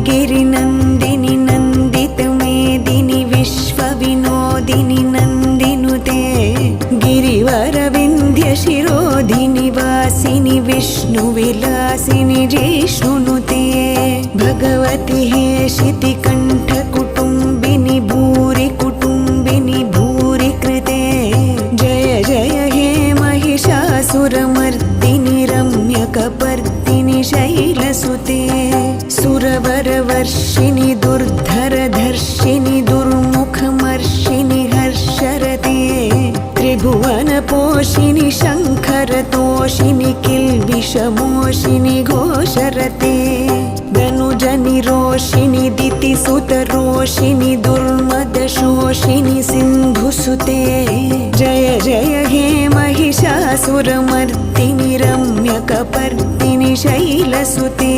गिरिनन्दिनि नन्दितमेदिनि विश्वविनोदिनि नन्दिनुते गिरिवरविन्ध्यशिरोधिनि वासिनि विष्णुविलासिनि जिष्णुनुते भगवति हेशितिकण्ठकुटुम्बिनि भूरि कुटुम्बिनि भूरि कृते जय जय हे महिषासुरमर्दिनि रम्यकपर्दिनि शैलसुते सुरवरवर्षिणि दुर्धरधर्षिणि दुर्मुखमर्षिणि हर्षरते त्रिभुवनपोषिणि शङ्खरतोषिणि किल्बिषमोषिणि घोषरते धनुजनिरोषिणि दितिसुतरोषिणि दुर्मदशोषिणि सिन्धुसुते जय जय हे महिषासुरमर्दिनि रम्यकपर्दिनि शैलसुते